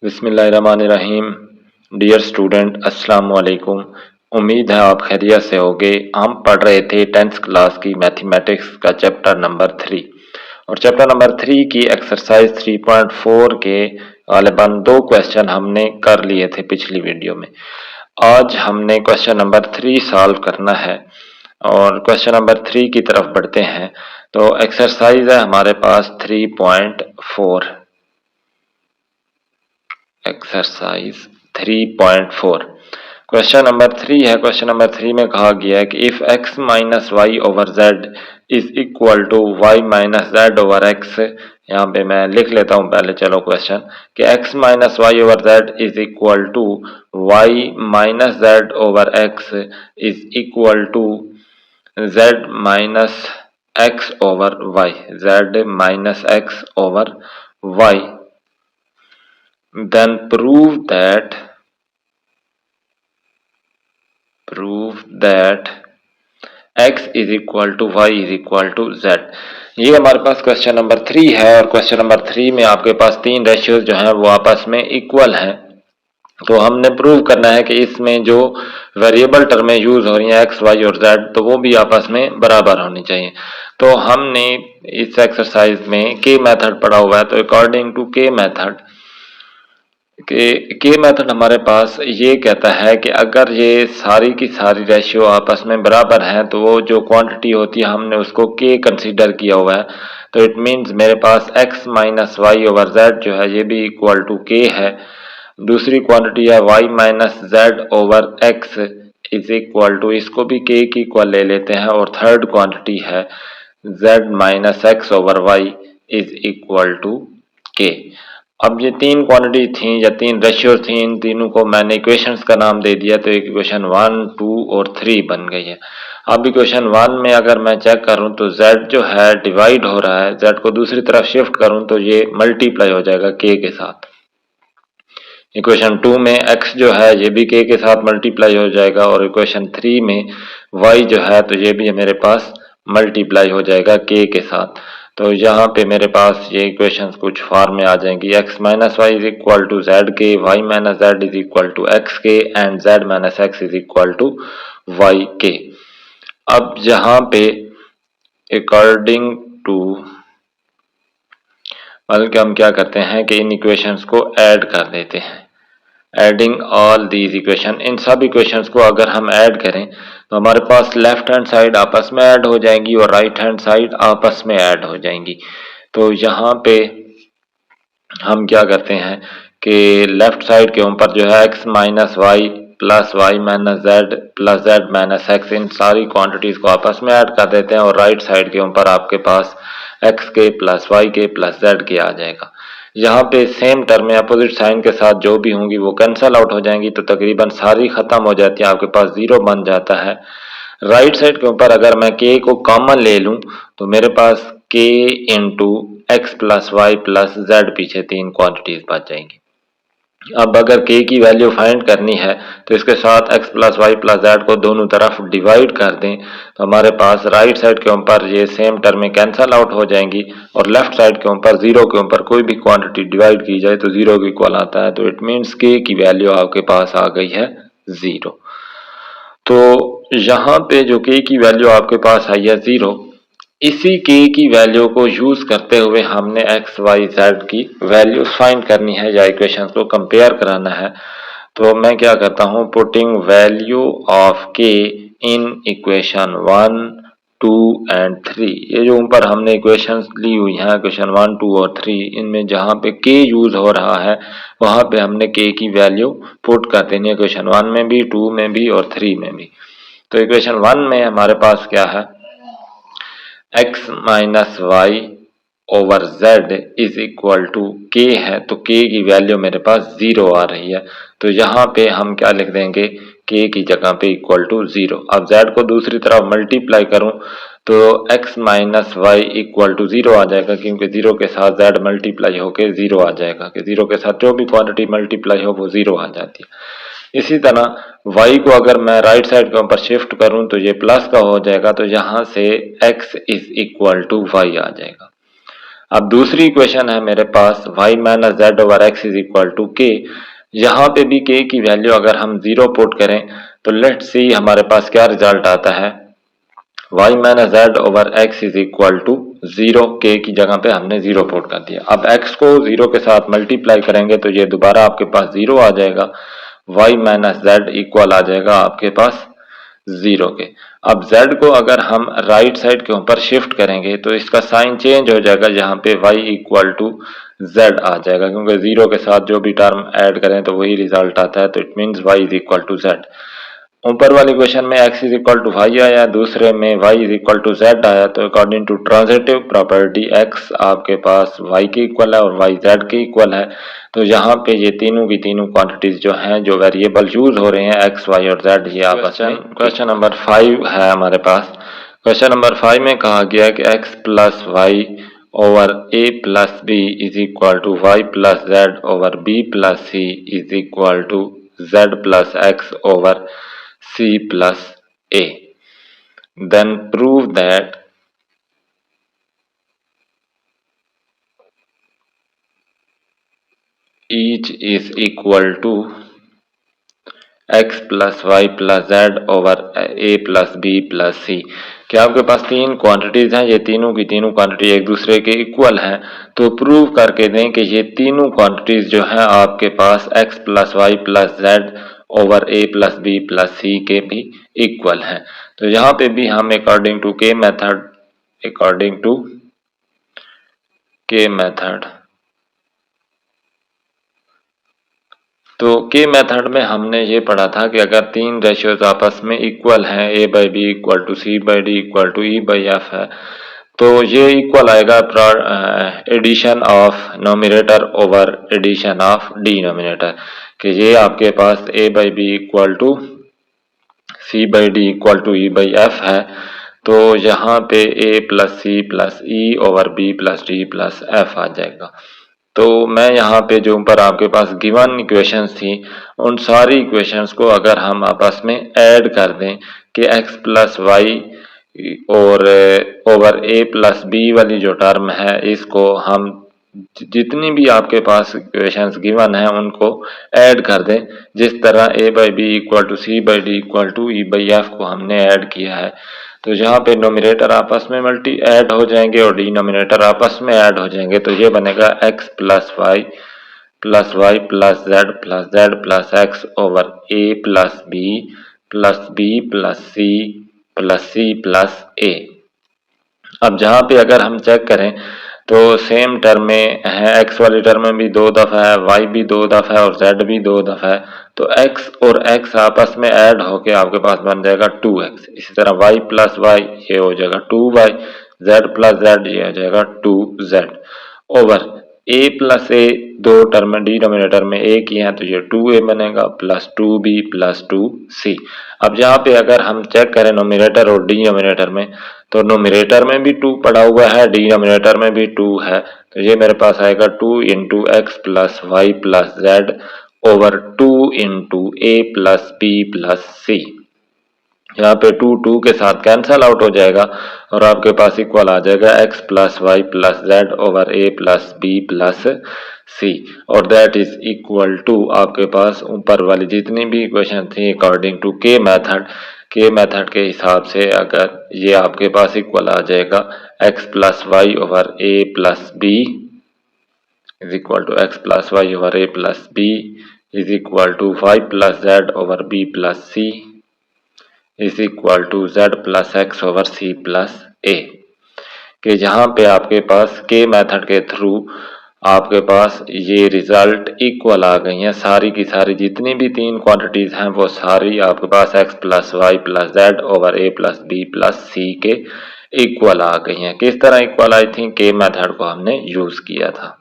बिस्मिल्लाहिर्रहमानिर्रहीम। Dear student, अस्सलाम वालेकुम। उम्मीद है आप खैरियत से होंगे। हम पढ़ रहे थे 10th क्लास की मैथमेटिक्स का चैप्टर नंबर 3 और चैप्टर नंबर 3 की एक्सरसाइज 3.4 के गालिबन 2 क्वेश्चन हमने कर लिए थे पिछली वीडियो में। आज हमने क्वेश्चन नंबर 3 सॉल्व करना है और क्वेश्चन नंबर 3 की तरफ बढ़ते हैं। तो एक्सरसाइज है हमारे पास 3.4। एक्सरसाइज 3.4 क्वेश्चन नंबर 3 है। क्वेश्चन नंबर 3 में कहा गया है कि if x minus y over z is equal to y minus z over x. यहाँ पे मैं लिख लेता हूँ पहले, चलो क्वेश्चन कि x minus y over z is equal to y minus z over x is equal to z minus x over y, z minus x over y. Then prove that x is equal to y is equal to z। ये हमारे पास question number 3 है और question number 3 में आपके पास तीन ratios जो हैं वो आपस में इक्वल हैं। तो हमने प्रूव करना है कि इसमें जो वेरिएबल टर्में यूज हो रही हैं x, y और z, तो वो भी आपस में बराबर होनी चाहिए। तो हमने इस एक्सरसाइज में के मेथड पढ़ा हुआ है, तो अकॉर्डिंग टू के मेथड के मेथड हमारे पास ये कहता है कि अगर ये सारी की सारी रेशियो आपस में बराबर हैं तो वो जो क्वांटिटी होती है हमने उसको के कंसीडर किया हुआ है। तो इट मींस मेरे पास x minus y over z जो है ये भी इक्वल टू के है। दूसरी क्वांटिटी है y minus z over x is equal to, इसको भी के की इक्वल ले लेते हैं। और थर्ड क्वांटिटी है z minus x over y is equal to k. अब ये तीन क्वांटिटी थी या तीन रेशियो थी, इन तीनों को मैंने इक्वेशंस का नाम दे दिया। तो इक्वेशन 1, 2 और 3 बन गई है। अब इक्वेशन 1 में अगर मैं चेक करूं तो z जो है डिवाइड हो रहा है, z को दूसरी तरफ शिफ्ट करूं तो ये मल्टीप्लाई हो जाएगा k के साथ। इक्वेशन 2 में x जो है ये भी k के साथ मल्टीप्लाई हो जाएगा और इक्वेशन 3 में y जो है तो ये भी मेरे पास मल्टीप्लाई हो जाएगा k के साथ। तो यहाँ पे मेरे पास ये इक्वेशंस कुछ फॉर्म में आ जाएंगी। x minus y is equal to z k, y minus z is equal to x k and z minus x is equal to y k. अब यहाँ पे अकॉर्डिंग टू, बल्कि हम क्या करते हैं कि इन इक्वेशंस को ऐड कर देते हैं। एडिंग ऑल दीज इक्वेशन, इन सब इक्वेशंस को अगर हम ऐड करें तो हमारे पास लेफ्ट हैंड साइड आपस में ऐड हो जाएंगी और राइट हैंड साइड आपस में ऐड हो जाएंगी। तो यहाँ पे हम क्या करते हैं कि लेफ्ट साइड के ऊपर जो है x minus y plus y minus z plus z minus x, इन सारी क्वांटिटीज को आपस में ऐड कर देते हैं और राइट साइड के ऊपर आपके पास x के प्लस वाई के प्लस जेड के आ जाएगा। यहाँ पे सेम टर्म में अपोजिट साइन के साथ जो भी होंगी वो कैंसल आउट हो जाएंगी, तो तकरीबन सारी खत्म हो जाती है, आपके पास जीरो बन जाता है। राइट साइड के ऊपर अगर मैं k को कॉमन ले लूं तो मेरे पास k into x plus y plus z, पीछे तीन क्वांटिटीज बच जाएंगी। अब अगर k की वैल्यू फाइंड करनी है तो इसके साथ x plus y plus z को दोनों तरफ डिवाइड कर दें तो हमारे पास राइट साइड के ऊपर ये सेम टर्में कैंसल आउट हो जाएंगी और लेफ्ट साइड के ऊपर जीरो के ऊपर कोई भी क्वांटिटी डिवाइड की जाए तो जीरो के इक्वल आता है। तो इट मीन्स k की वैल्यू आपके पास आ गई है 0। तो यहाँ पे जो k की वैल्यू आपके पास आई है 0, इसी k की वैल्यू को यूज करते हुए हमने x, y, z की वैल्यू फाइंड करनी है या इक्वेशंस को कंपेयर कराना है। तो मैं क्या करता हूँ, putting value of k in equation 1, 2 and 3। ये जो ऊपर हमने इक्वेशंस ली हुई हैं, इक्वेशन 1, 2 और 3, इनमें जहाँ पे k यूज हो रहा है वहाँ पे हमने k की वैल्यू पुट कर देनी है, इक्वेशन 1 में भी, 2 में भी और 3 में भी। तो इक्वेशन 1 में हमारे पास क्या है, x minus y over z is equal to k है, तो k की वैल्यू मेरे पास 0 आ रही है। तो यहाँ पे हम क्या लिख देंगे, k की जगह पे इक्वल टू 0। अब z को दूसरी तरफ मल्टीप्लाई करूं तो x minus y equal to 0 आ जाएगा, क्योंकि 0 के साथ z मल्टीप्लाई होके 0 आ जाएगा, कि 0 के साथ जो भी क्वांटिटी मल्टीप्लाई हो वो 0 आ जाती है। इसी तरह y को अगर मैं राइट साइड के ऊपर शिफ्ट करूं तो ये प्लस का हो जाएगा, तो यहाँ से x is equal to y आ जाएगा। अब दूसरी इक्वेशन है मेरे पास y minus z over x is equal to k. यहाँ पे भी k की वैल्यू अगर हम 0 पुट करें तो लेट्स सी हमारे पास क्या रिजल्ट आता है। y minus z over x is equal to 0, k की जगह पे हमने 0 पुट कर दिया। अब x को 0 के साथ मल्टीप्लाई करेंगे तो ये दोबारा आपके पास 0 आ जाएगा, y माइनस जेड इक्वल आ जाएगा आपके पास 0 के। अब z को अगर हम राइट साइड के ऊपर शिफ्ट करेंगे तो इसका साइन चेंज हो जाएगा, जहाँ पे y इक्वल टू z आ जाएगा, क्योंकि 0 के साथ जो भी टर्म ऐड करें तो वही रिजल्ट आता है, तो it means y is equal to z। ऊपर वाली क्वेश्चन में x is equal to y आया, दूसरे में y is equal to z आया, तो according to transitive property x आपके पास y के इक्वल है और y z के इक्वल है। तो यहाँ पे ये तीनों की तीनों क्वांटिटीज जो हैं, जो वेरिएबल यूज हो रहे हैं x, y और z, ये आपस में। क्वेश्चन नंबर 5 है हमारे पास। क्वेश्चन नंबर 5 में कहा गया कि x plus y over a plus b is equal to y plus z over b plus c is equal to z plus x over c plus a. Then prove that each is equal to x plus y plus z over a plus b plus c। क्या आपके पास तीन quantities हैं, ये तीनों की तीनों quantity एक दूसरे के इक्वल हैं, तो प्रूव करके दें कि ये तीनों क्वांटिटीज जो हैं आपके पास x plus y plus z over a plus b plus c के भी इक्वल हैं। तो यहाँ पे भी हम अकॉर्डिंग टू के मेथड तो के मेथड में हमने ये पढ़ा था कि अगर तीन रेशियोज आपस में इक्वल हैं, a by b equal to c by d equal to e by f है, तो ये इक्वल आएगा addition of numerator over addition of denominator, कि ये आपके पास a by b equal to c by d equal to e by f है, तो यहाँ पे a plus c plus e over b plus d plus f आ जाएगा। तो मैं यहाँ पे जो ऊपर आपके पास गिवन इक्वेशंस थी, उन सारी इक्वेशंस को अगर हम आपस में ऐड कर दें कि x प्लस वाई और ओवर a प्लस बी वाली जो टर्म है, इसको हम जितनी भी आपके पास इक्वेशंस गिवन है उनको ऐड कर दें, जिस तरह a by b equal to c by d equal to e by f को हमने ऐड किया है। तो यहाँ पे नोमिनेटर आपस में ऐड हो जाएंगे और डिनोमिनेटर आपस में ऐड हो जाएंगे, तो ये बनेगा x plus y plus z plus x over a plus b plus c plus a। अब जहाँ पे अगर हम चेक करें तो सेम टर्म में है, x वाली टर्म में भी 2 दफ़ा है, y भी 2 दफ़ा है और z भी 2 दफ़ा है, तो x और x आपस में ऐड होके आपके पास बन जाएगा 2x। इसी तरह y प्लस वाई ये हो जाएगा 2y, z प्लस z ये हो जाएगा 2z over a plus a, दो टर्म डिनोमिनेटर में एक ही है, तो ये 2a बनेगा प्लस 2b प्लस 2c। अब यहाँ पे अगर हम चेक करें नोमिनेटर और डिनोमिनेटर में, तो नोमिनेटर में भी 2 पड़ा हुआ है, डिनोमिनेटर में भी 2 है, तो ये मेरे पास आएगा 2 into x plus y plus z over 2 into a plus b plus c. यहाँ पे 2 के साथ कैंसल आउट हो जाएगा और आपके पास इक्वल आ जाएगा x plus y plus z over a plus b plus c, और दैट इज इक्वल टू आपके पास ऊपर वाली जितनी भी इक्वेशन थी अकॉर्डिंग टू के मेथड के हिसाब से, अगर ये आपके पास इक्वल आ जाएगा x plus y over a plus b is equal to x plus y over a plus b is equal to y plus z over b plus c is equal to z plus x over c plus a, कि जहाँ पे आपके पास के method के through आपके पास ये result equal आ गई हैं, सारी की सारी जितनी भी तीन क्वांटिटीज हैं वो सारी आपके पास x plus y plus z over a plus b plus c के इक्वल आ गई हैं। किस तरह इक्वल आई थी? के मेथड को हमने यूज किया था।